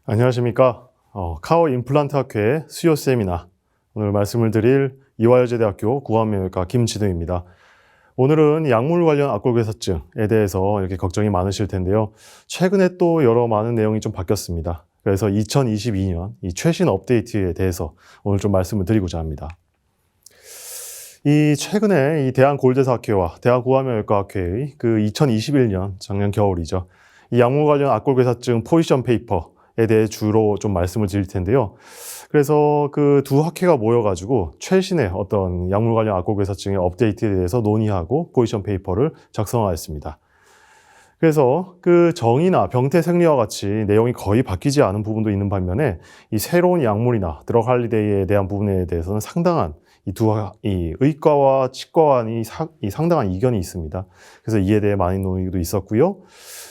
안녕하십니까. 카오 임플란트 학회의 수요 세미나. 오늘 말씀을 드릴 이화여자대학교 구강명형외과 김진우입니다. 오늘은 약물 관련 악골괴사증에 대해서 이렇게 걱정이 많으실 텐데요. 최근에 또 여러 많은 내용이 좀 바뀌었습니다. 그래서 2022년 이 최신 업데이트에 대해서 오늘 좀 말씀을 드리고자 합니다. 이 최근에 이 대한골대사학회와 대한구강명형외과학회의 그 2021년 작년 겨울이죠. 이 약물 관련 악골괴사증 포지션 페이퍼에 대해 주로 좀 말씀을 드릴 텐데요. 그래서 그 두 학회가 모여가지고 최신의 어떤 약물 관련 악골괴사증의 업데이트에 대해서 논의하고 포지션 페이퍼를 작성하였습니다. 그래서 그 정의나 병태 생리와 같이 내용이 거의 바뀌지 않은 부분도 있는 반면에 이 새로운 약물이나 드럭 할리데이에 대한 부분에 대해서는 상당한 이 의과와 치과 간이 상당한 이견이 있습니다. 그래서 이에 대해 많은 논의도 있었고요.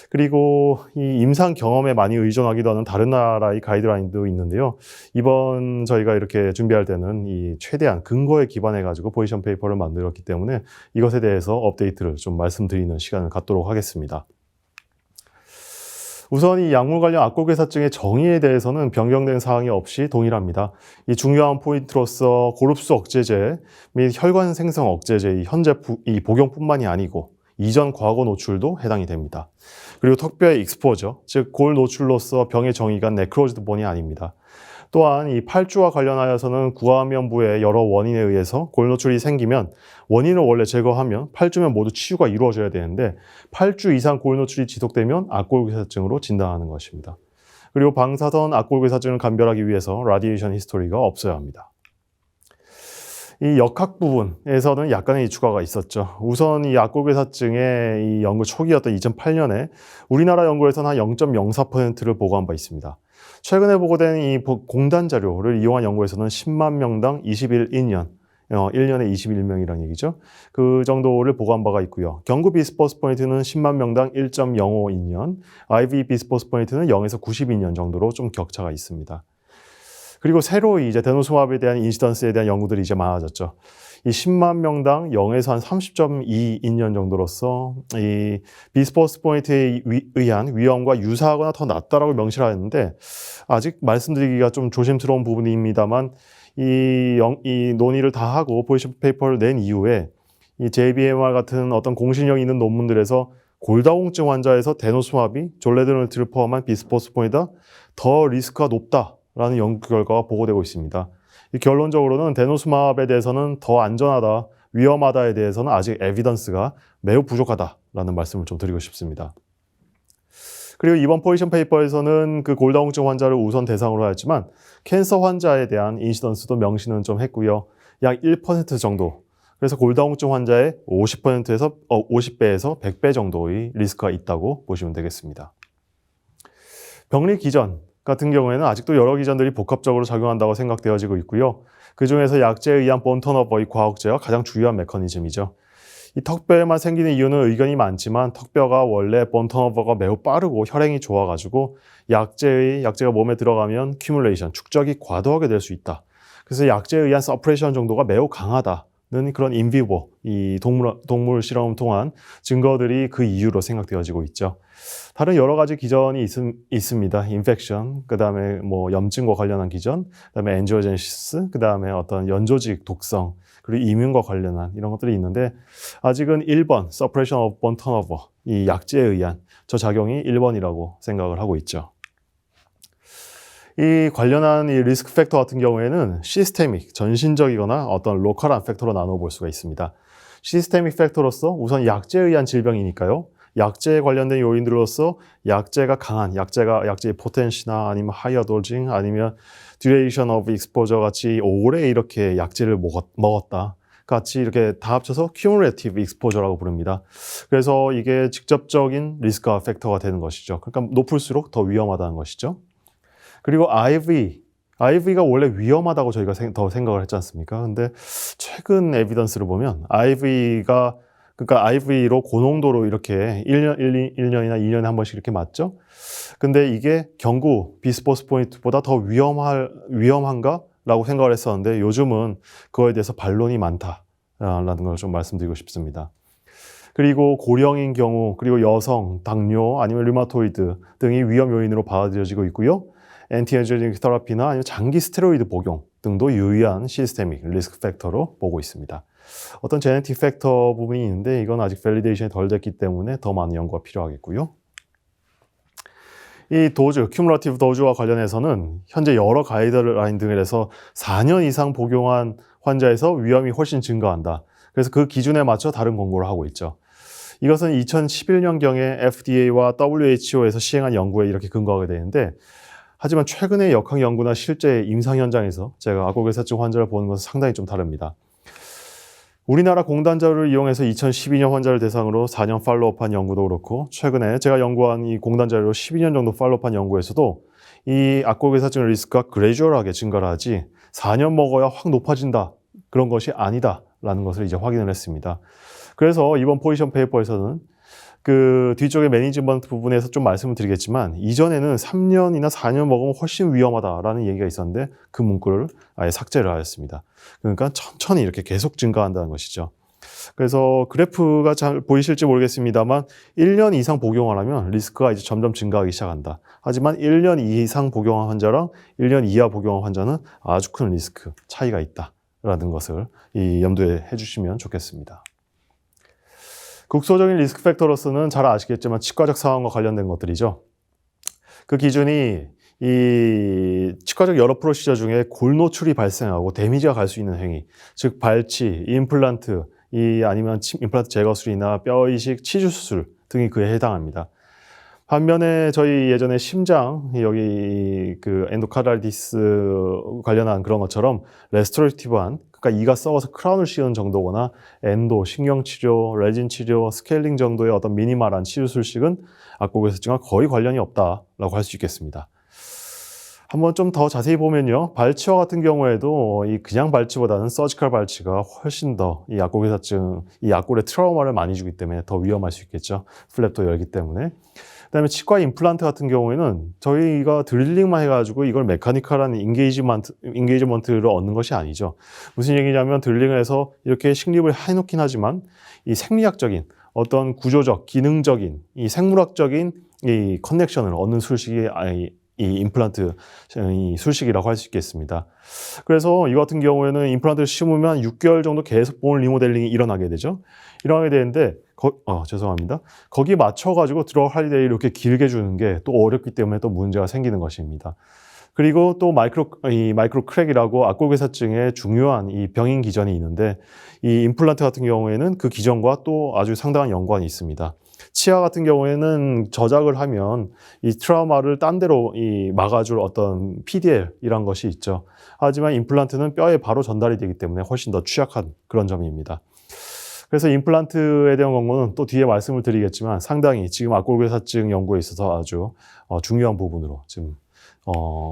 그리고 이 임상 경험에 많이 의존하기도 하는 다른 나라의 가이드라인도 있는데요. 이번 저희가 이렇게 준비할 때는 이 최대한 근거에 기반해 가지고 포지션 페이퍼를 만들었기 때문에 이것에 대해서 업데이트를 좀 말씀드리는 시간을 갖도록 하겠습니다. 우선 이 약물 관련 악골괴사증의 정의에 대해서는 변경된 사항이 없이 동일합니다. 이 중요한 포인트로서 고릅수 억제제 및 혈관 생성 억제제의 현재 이 복용뿐만이 아니고 이전 과거 노출도 해당이 됩니다. 그리고 턱뼈의 익스포저, 즉 골 노출로서 병의 정의가 네크로즈드 본이 아닙니다. 또한 이 팔주와 관련하여서는 구강면부의 여러 원인에 의해서 골 노출이 생기면 원인을 원래 제거하면 팔주면 모두 치유가 이루어져야 되는데 8주 이상 골 노출이 지속되면 악골괴사증으로 진단하는 것입니다. 그리고 방사선 악골괴사증을 감별하기 위해서 라디에이션 히스토리가 없어야 합니다. 이 역학 부분에서는 약간의 추가가 있었죠. 우선 이 악골괴사증의 이 연구 초기였던 2008년에 우리나라 연구에서는 한 0.04%를 보고한 바 있습니다. 최근에 보고된 이 공단 자료를 이용한 연구에서는 10만 명당 21인 1년에 21명이라는 얘기죠. 그 정도를 보고한 바가 있고요. 경구 비스포스 포인트는 10만 명당 1.05인년, IV 비스포스 포인트는 0에서 92년 정도로 좀 격차가 있습니다. 그리고 새로 이제 데노스마브에 대한 인시던스에 대한 연구들이 이제 많아졌죠. 이 10만 명당 0에서 한 30.2인년 정도로서 이 비스포스 포인트에 의한 위험과 유사하거나 더 낮다라고 명시를 하였는데 아직 말씀드리기가 좀 조심스러운 부분입니다만 이 논의를 다 하고 포지션 페이퍼를 낸 이후에 이 JBMR 같은 어떤 공신력 있는 논문들에서 골다공증 환자에서 데노스마비, 졸레드노트를 포함한 비스포스 포인트가 더 리스크가 높다라는 연구 결과가 보고되고 있습니다. 결론적으로는 데노스마브에 대해서는 더 안전하다, 위험하다에 대해서는 아직 에비던스가 매우 부족하다라는 말씀을 좀 드리고 싶습니다. 그리고 이번 포지션 페이퍼에서는 그 골다공증 환자를 우선 대상으로 하였지만 캔서 환자에 대한 인시던스도 명시는 좀 했고요. 약 1% 정도. 그래서 골다공증 환자의 50배에서 100배 정도의 리스크가 있다고 보시면 되겠습니다. 병리 기전 같은 경우에는 아직도 여러 기전들이 복합적으로 작용한다고 생각되어지고 있고요. 그 중에서 약제에 의한 본 턴오버의 과억제가 가장 주요한 메커니즘이죠. 이 턱뼈에만 생기는 이유는 의견이 많지만 턱뼈가 원래 본 턴오버가 매우 빠르고 혈행이 좋아가지고 약제가 몸에 들어가면 큐뮬레이션, 축적이 과도하게 될 수 있다. 그래서 약제에 의한 서프레션 정도가 매우 강하다는 그런 인비보, 이 동물 실험을 통한 증거들이 그 이유로 생각되어지고 있죠. 다른 여러 가지 기전이 있습니다. 인펙션, 그 다음에 뭐 염증과 관련한 기전, 그 다음에 엔지오제네시스, 그 다음에 어떤 연조직 독성, 그리고 이뮨과 관련한 이런 것들이 있는데 아직은 1번, suppression of bone turnover, 이 약제에 의한 저 작용이 1번이라고 생각을 하고 있죠. 이 관련한 이 리스크 팩터 같은 경우에는 시스테믹, 전신적이거나 어떤 로컬한 팩터로 나눠볼 수가 있습니다. 시스테믹 팩터로서 우선 약제에 의한 질병이니까요. 약제에 관련된 요인들로서 약제가 강한, 약제의 포텐시나 아니면 하이어 도징 아니면 듀레이션 오브 익스포저 같이 오래 이렇게 약제를 먹었다. 같이 이렇게 다 합쳐서 cumulative exposure라고 부릅니다. 그래서 이게 직접적인 리스크 팩터가 되는 것이죠. 그러니까 높을수록 더 위험하다는 것이죠. 그리고 IV가 원래 위험하다고 저희가 더 생각을 했지 않습니까? 근데 최근 에비던스를 보면 그러니까 IV로 고농도로 이렇게 1년이나 2년에 한 번씩 이렇게 맞죠? 근데 이게 경구 비스포스 포인트보다 더 위험한가? 라고 생각을 했었는데 요즘은 그거에 대해서 반론이 많다라는 걸 좀 말씀드리고 싶습니다. 그리고 고령인 경우, 그리고 여성, 당뇨, 아니면 류마토이드 등이 위험 요인으로 받아들여지고 있고요. 엔티엔젤리닉 테라피나 아니면 장기 스테로이드 복용 등도 유의한 시스테믹 리스크 팩터로 보고 있습니다. 어떤 제네틱 팩터 부분이 있는데 이건 아직 밸리데이션이 덜 됐기 때문에 더 많은 연구가 필요하겠고요. 이 도즈, 큐뮬러티브 도즈와 관련해서는 현재 여러 가이드라인 등에서 4년 이상 복용한 환자에서 위험이 훨씬 증가한다. 그래서 그 기준에 맞춰 다른 권고를 하고 있죠. 이것은 2011년경에 FDA와 WHO에서 시행한 연구에 이렇게 근거하게 되는데, 하지만 최근의 역학 연구나 실제 임상 현장에서 제가 악골괴사증 환자를 보는 것은 상당히 좀 다릅니다. 우리나라 공단 자료를 이용해서 2012년 환자를 대상으로 4년 팔로우업한 연구도 그렇고, 최근에 제가 연구한 이 공단 자료로 12년 정도 팔로우업한 연구에서도 이 악골괴사증 리스크가 그레주얼하게 증가를 하지 4년 먹어야 확 높아진다, 그런 것이 아니다 라는 것을 이제 확인을 했습니다. 그래서 이번 포지션 페이퍼에서는 그 뒤쪽에 매니지먼트 부분에서 좀 말씀을 드리겠지만, 이전에는 3년이나 4년 먹으면 훨씬 위험하다라는 얘기가 있었는데 그 문구를 아예 삭제를 하였습니다. 그러니까 천천히 이렇게 계속 증가한다는 것이죠. 그래서 그래프가 잘 보이실지 모르겠습니다만 1년 이상 복용을 하면 리스크가 이제 점점 증가하기 시작한다. 하지만 1년 이상 복용한 환자랑 1년 이하 복용한 환자는 아주 큰 리스크 차이가 있다라는 것을 염두에 해주시면 좋겠습니다. 국소적인 리스크 팩터로서는 잘 아시겠지만 치과적 상황과 관련된 것들이죠. 그 기준이 이 치과적 여러 프로시저 중에 골 노출이 발생하고 데미지가 갈 수 있는 행위, 즉 발치, 임플란트, 아니면 임플란트 제거술이나 뼈 이식, 치주 수술 등이 그에 해당합니다. 반면에 저희 예전에 심장, 여기 그 엔도카르디스 관련한 그런 것처럼 레스토레이티브한, 그러니까 이가 썩어서 크라운을 씌우는 정도거나 엔도, 신경치료, 레진 치료, 스케일링 정도의 어떤 미니멀한 치료술식은 악골괴사증과 거의 관련이 없다라고 할 수 있겠습니다. 한번 좀 더 자세히 보면요, 발치와 같은 경우에도 이 그냥 발치보다는 서지컬 발치가 훨씬 더 이 악골괴사증, 이 악골의 트라우마를 많이 주기 때문에 더 위험할 수 있겠죠. 플랩도 열기 때문에. 그다음에 치과 임플란트 같은 경우에는 저희가 드릴링만 해가지고 이걸 메카니컬한 인게이지먼트를 얻는 것이 아니죠. 무슨 얘기냐면 드릴링을 해서 이렇게 식립을 해놓긴 하지만 이 생리학적인 어떤 구조적, 기능적인, 이 생물학적인 이 커넥션을 얻는 술식이 이 임플란트 이 술식이라고 할 수 있겠습니다. 그래서 이 같은 경우에는 임플란트를 심으면 6개월 정도 계속 본 리모델링이 일어나게 되죠. 일어나게 되는데 죄송합니다. 거기에 맞춰가지고 드러그 할리데이를 이렇게 길게 주는 게 또 어렵기 때문에 또 문제가 생기는 것입니다. 그리고 또 마이크로 크랙이라고 악골괴사증의 중요한 이 병인 기전이 있는데, 이 임플란트 같은 경우에는 그 기전과 또 아주 상당한 연관이 있습니다. 치아 같은 경우에는 저작을 하면 이 트라우마를 딴 데로 막아줄 어떤 PDL이란 것이 있죠. 하지만 임플란트는 뼈에 바로 전달이 되기 때문에 훨씬 더 취약한 그런 점입니다. 그래서 임플란트에 대한 권고는 또 뒤에 말씀을 드리겠지만 상당히 지금 악골괴사증 연구에 있어서 아주 중요한 부분으로 지금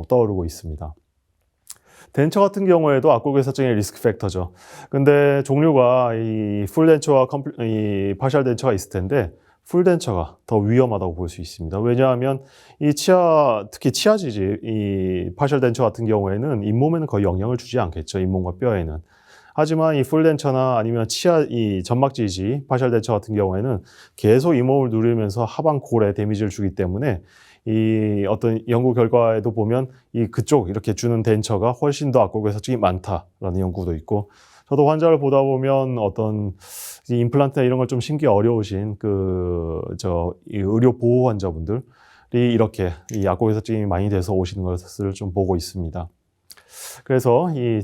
떠오르고 있습니다. 덴처 같은 경우에도 악골괴사증의 리스크 팩터죠. 근데 종류가 이 풀덴처와 이 파셜 덴처가 있을 텐데, 풀덴처가 더 위험하다고 볼 수 있습니다. 왜냐하면 이 특히 치아지지, 이 파셜 덴처 같은 경우에는 잇몸에는 거의 영향을 주지 않겠죠. 잇몸과 뼈에는. 하지만 이 풀덴처나 아니면 이 점막지지, 파셜 덴처 같은 경우에는 계속 잇몸을 누르면서 하방 골에 데미지를 주기 때문에 이 어떤 연구 결과에도 보면 그쪽 이렇게 주는 덴처가 훨씬 더 악골괴사증이 많다라는 연구도 있고, 저도 환자를 보다 보면 어떤 임플란트나 이런 걸 좀 심기 어려우신 이 의료 보호 환자분들이 이렇게 이 악골괴사증이 많이 돼서 오시는 것을 좀 보고 있습니다. 그래서 이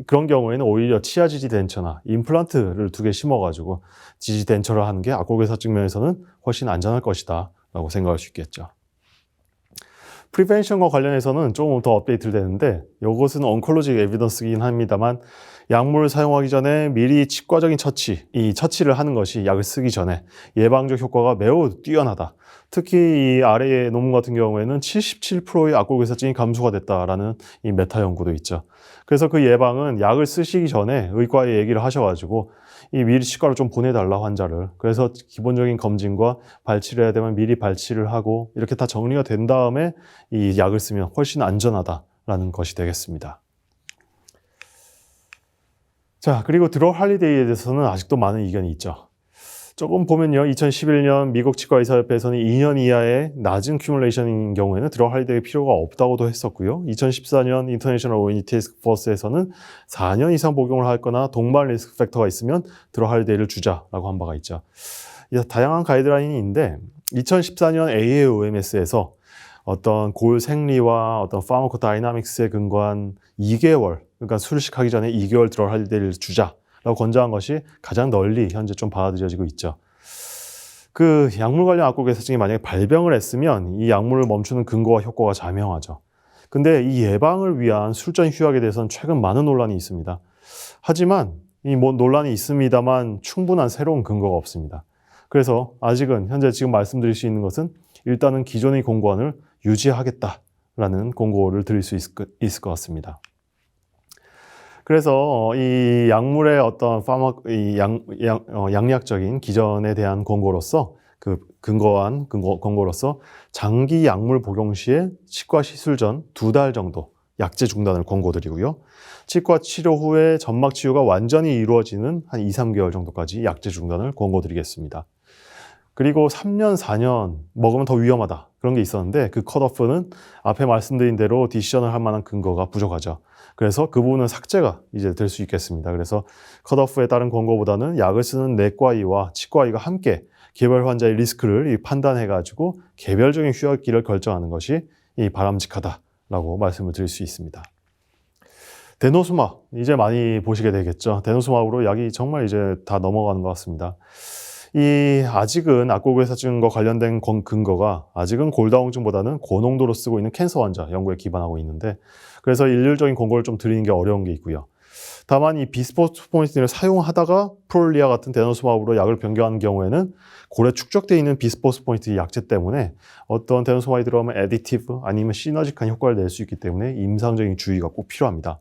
그런 경우에는 오히려 치아지지 덴처나 임플란트를 2개 심어가지고 지지 덴처를 하는 게 악골괴사증 면에서는 훨씬 안전할 것이다 라고 생각할 수 있겠죠. 프리벤션과 관련해서는 조금 더 업데이트를 되는데, 이것은 oncologic에비던스이긴 합니다만 약물을 사용하기 전에 미리 치과적인 이 처치를 하는 것이 약을 쓰기 전에 예방적 효과가 매우 뛰어나다. 특히 이 아래의 논문 같은 경우에는 77%의 악골괴사증이 감소가 됐다라는 이 메타 연구도 있죠. 그래서 그 예방은 약을 쓰시기 전에 의과에 얘기를 하셔가지고 이 미리 치과로 좀 보내달라 환자를. 그래서 기본적인 검진과 발치를 해야 되면 미리 발치를 하고 이렇게 다 정리가 된 다음에 이 약을 쓰면 훨씬 안전하다라는 것이 되겠습니다. 자, 그리고 드러그 할리데이에 대해서는 아직도 많은 의견이 있죠. 조금 보면요, 2011년 미국 치과의사협회에서는 2년 이하의 낮은 큐뮬레이션인 경우에는 드럭 할리데이 필요가 없다고도 했었고요. 2014년 인터내셔널 ONE 태스크 포스에서는 4년 이상 복용을 하거나 동반 리스크 팩터가 있으면 드럭 할리데이를 주자라고 한 바가 있죠. 다양한 가이드라인이 있는데 2014년 AAOMS에서 어떤 골 생리와 어떤 파마코다이나믹스에 근거한 2개월, 그러니까 술식하기 전에 2개월 드럭 할리데이를 주자라고 권장한 것이 가장 널리 현재 좀 받아들여지고 있죠. 그 약물 관련 악국 의사증이 만약에 발병을 했으면 이 약물을 멈추는 근거와 효과가 자명하죠. 근데 이 예방을 위한 술전 휴약에 대해서는 최근 많은 논란이 있습니다. 하지만 이 논란이 있습니다만 충분한 새로운 근거가 없습니다. 그래서 아직은 현재 지금 말씀드릴 수 있는 것은 일단은 기존의 공고안을 유지하겠다라는 공고를 드릴 수 있을 것 같습니다. 그래서 이 약물의 어떤 양약적인 기전에 대한 권고로서 그 권고로서 장기 약물 복용 시에 치과 시술 전 2달 정도 약제 중단을 권고드리고요. 치과 치료 후에 점막 치유가 완전히 이루어지는 한 2, 3개월 정도까지 약제 중단을 권고드리겠습니다. 그리고 3년, 4년 먹으면 더 위험하다. 그런 게 있었는데 그 컷오프는 앞에 말씀드린 대로 디시전을 할 만한 근거가 부족하죠. 그래서 그 부분은 삭제가 이제 될 수 있겠습니다. 그래서 컷오프에 따른 권고보다는 약을 쓰는 내과의와 치과의가 함께 개별 환자의 리스크를 판단해가지고 개별적인 휴약기를 결정하는 것이 바람직하다라고 말씀을 드릴 수 있습니다. 데노스막 이제 많이 보시게 되겠죠. 데노스막으로 약이 정말 이제 다 넘어가는 것 같습니다. 아직은 악골괴사증과 관련된 근거가 아직은 골다공증보다는 고농도로 쓰고 있는 캔서 환자 연구에 기반하고 있는데 그래서 일률적인 권고를 좀 드리는 게 어려운 게 있고요. 다만 이 비스포스포니틴을 사용하다가 프롤리아 같은 데노스마브로 약을 변경하는 경우에는 골에 축적되어 있는 비스포스포니틴 약제 때문에 어떤 데노스마브에 들어가면 애디티브 아니면 시너지한 효과를 낼 수 있기 때문에 임상적인 주의가 꼭 필요합니다.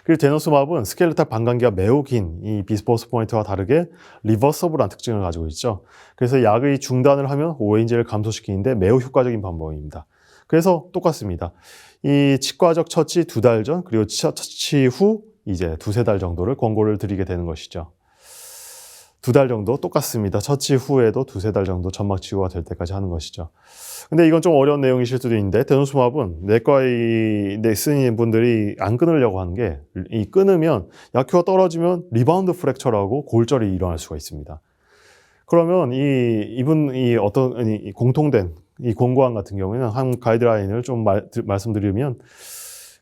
그리고 데노스마브는 스켈레탈 반감기가 매우 긴 이 비스포스포니트와 다르게 리버서블한 특징을 가지고 있죠. 그래서 약의 중단을 하면 오해인제를 감소시키는데 매우 효과적인 방법입니다. 그래서 똑같습니다. 이 치과적 처치 2달 전 그리고 처치 후 이제 2-3달 정도를 권고를 드리게 되는 것이죠. 2달 정도 똑같습니다. 처치 후에도 2-3달 정도 점막 치유가 될 때까지 하는 것이죠. 근데 이건 좀 어려운 내용이실 수도 있는데 데노스마브는 내과의 쓰는 분들이 안 끊으려고 하는 게 이 끊으면 약효가 떨어지면 리바운드 프랙처라고 골절이 일어날 수가 있습니다. 그러면 이분이 어떤 공통된 이 권고안 같은 경우에는 한 가이드라인을 좀 말씀드리면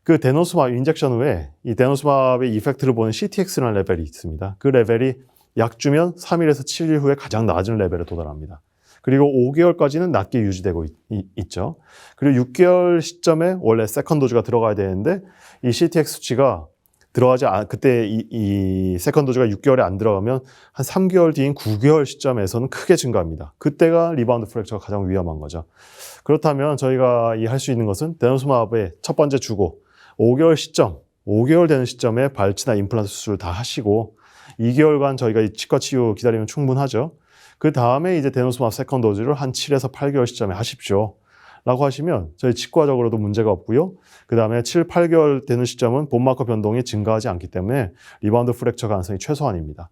그 데노스마브 인젝션 후에 이 데노스마브의 이펙트를 보는 CTX라는 레벨이 있습니다. 그 레벨이 약 주면 3일에서 7일 후에 가장 낮은 레벨에 도달합니다. 그리고 5개월까지는 낮게 유지되고 있죠. 그리고 6개월 시점에 원래 세컨 도즈가 들어가야 되는데 이 CTX 수치가 그때 이 세컨 도즈가 6개월에 안 들어가면 한 3개월 뒤인 9개월 시점에서는 크게 증가합니다. 그때가 리바운드 프랙처가 가장 위험한 거죠. 그렇다면 저희가 할 수 있는 것은 데노스마브의 첫 번째 주고 5개월 되는 시점에 발치나 임플란트 수술을 다 하시고 2개월간 저희가 이 치과 치유 기다리면 충분하죠. 그 다음에 이제 데노스마브 세컨 도즈를 한 7에서 8개월 시점에 하십시오. 라고 하시면 저희 치과적으로도 문제가 없고요. 그 다음에 7, 8개월 되는 시점은 본마커 변동이 증가하지 않기 때문에 리바운드 프랙처 가능성이 최소한입니다.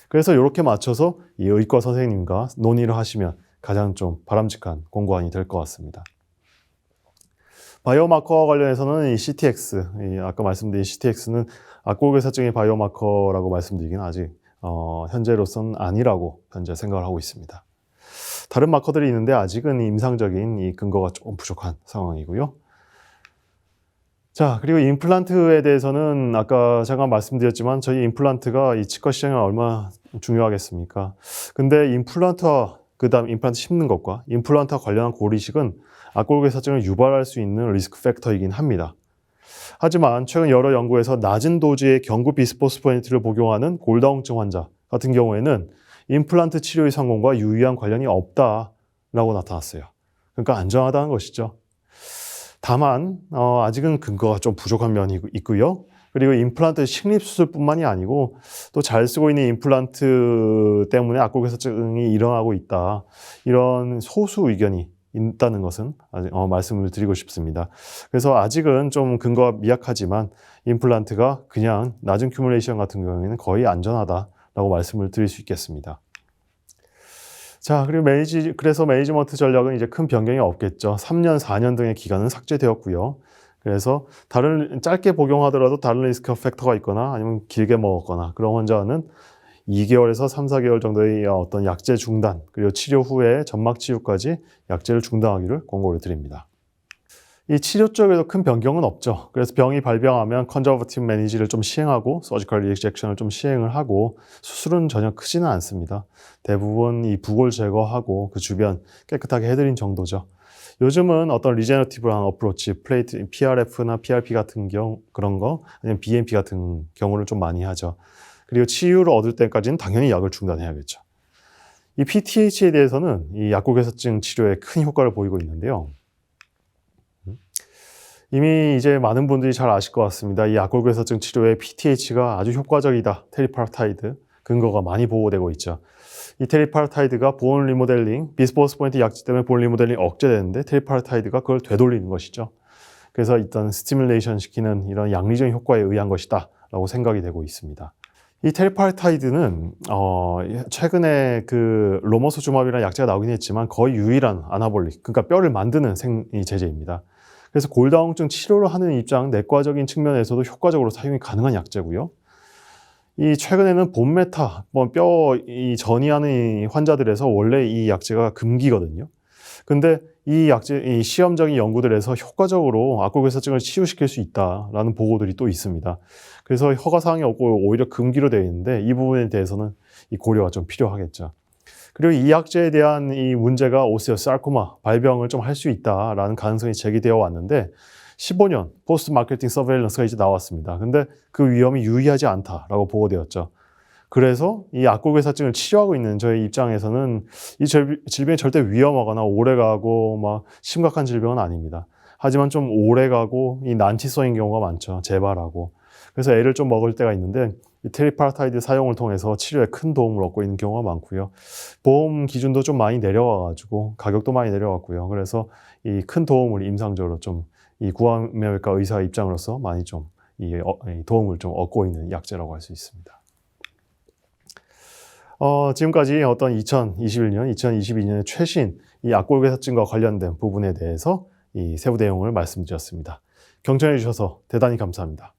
그래서 이렇게 맞춰서 이 의과 선생님과 논의를 하시면 가장 좀 바람직한 권고안이 될 것 같습니다. 바이오마커와 관련해서는 이 CTX, 아까 말씀드린 CTX는 악골괴사증의 바이오마커라고 말씀드리긴 아직 현재로서는 아니라고 현재 생각을 하고 있습니다. 다른 마커들이 있는데 아직은 임상적인 이 근거가 조금 부족한 상황이고요. 자, 그리고 임플란트에 대해서는 아까 잠깐 말씀드렸지만 저희 임플란트가 이 치과 시장에 얼마나 중요하겠습니까? 근데 임플란트와 그다음 임플란트 심는 것과 임플란트와 관련한 고리식은 악골괴사증을 유발할 수 있는 리스크 팩터이긴 합니다. 하지만 최근 여러 연구에서 낮은 도즈의 경구 비스포스포니트를 복용하는 골다공증 환자 같은 경우에는 임플란트 치료의 성공과 유의한 관련이 없다라고 나타났어요. 그러니까 안전하다는 것이죠. 다만 아직은 근거가 좀 부족한 면이 있고요. 그리고 임플란트 식립수술뿐만이 아니고 또 잘 쓰고 있는 임플란트 때문에 악골괴사증이 일어나고 있다. 이런 소수 의견이 있다는 것은 말씀을 드리고 싶습니다. 그래서 아직은 좀 근거가 미약하지만 임플란트가 그냥 낮은 큐뮬레이션 같은 경우에는 거의 안전하다라고 말씀을 드릴 수 있겠습니다. 자, 그리고 그래서 매니지먼트 전략은 이제 큰 변경이 없겠죠. 3년, 4년 등의 기간은 삭제되었고요. 그래서 짧게 복용하더라도 다른 리스크 팩터가 있거나 아니면 길게 먹었거나 그런 환자는 2개월에서 3, 4개월 정도의 어떤 약제 중단, 그리고 치료 후에 점막 치유까지 약제를 중단하기를 권고를 드립니다. 이 치료 쪽에도 큰 변경은 없죠. 그래서 병이 발병하면 컨저버티브 매니지를 좀 시행하고 서지컬 리젝션을 좀 시행을 하고 수술은 전혀 크지는 않습니다. 대부분 이 부골 제거하고 그 주변 깨끗하게 해드린 정도죠. 요즘은 어떤 리제너티브한 어프로치, 플레이트, PRF나 PRP 같은 그런 거, 아니면 BMP 같은 경우를 좀 많이 하죠. 그리고 치유를 얻을 때까지는 당연히 약을 중단해야겠죠. 이 PTH에 대해서는 이 약골괴사증 치료에 큰 효과를 보이고 있는데요. 이미 이제 많은 분들이 잘 아실 것 같습니다. 이 약골괴사증 치료에 PTH가 아주 효과적이다. 테리파라타이드 근거가 많이 보고되고 있죠. 이 테리파라타이드가 본 리모델링, 비스포스포인트 약제 때문에 본 리모델링 억제되는데 테리파라타이드가 그걸 되돌리는 것이죠. 그래서 일단 스티뮬레이션 시키는 이런 양리적인 효과에 의한 것이다 라고 생각이 되고 있습니다. 이 테리파라타이드는 최근에 그 로머소주맙이라는 약제가 나오긴 했지만 거의 유일한 아나볼릭, 그러니까 뼈를 만드는 제제입니다. 그래서 골다공증 치료를 하는 입장, 내과적인 측면에서도 효과적으로 사용이 가능한 약제고요. 이 최근에는 본메타, 뼈 전이하는 환자들에서 원래 이 약제가 금기거든요. 근데 이 시험적인 연구들에서 효과적으로 악골괴사증을 치유시킬 수 있다라는 보고들이 또 있습니다. 그래서 허가사항이 없고 오히려 금기로 되어 있는데 이 부분에 대해서는 이 고려가 좀 필요하겠죠. 그리고 이 약제에 대한 이 문제가 오스티오사르코마 발병을 좀 할 수 있다라는 가능성이 제기되어 왔는데 15년 포스트 마케팅 서베일런스가 이제 나왔습니다. 근데 그 위험이 유의하지 않다라고 보고되었죠. 그래서 이 악골괴사증을 치료하고 있는 저희 입장에서는 이 질병이 절대 위험하거나 오래가고 막 심각한 질병은 아닙니다. 하지만 좀 오래가고 이 난치성인 경우가 많죠. 재발하고. 그래서 애를 좀 먹을 때가 있는데 이 테리파라타이드 사용을 통해서 치료에 큰 도움을 얻고 있는 경우가 많고요. 보험 기준도 좀 많이 내려와가지고 가격도 많이 내려왔고요. 그래서 이 큰 도움을 임상적으로 좀 이 구강내외과 의사 입장으로서 많이 좀 이 도움을 좀 얻고 있는 약제라고 할 수 있습니다. 지금까지 어떤 2021년, 2022년의 최신 이 악골괴사증과 관련된 부분에 대해서 이 세부 내용을 말씀드렸습니다. 경청해 주셔서 대단히 감사합니다.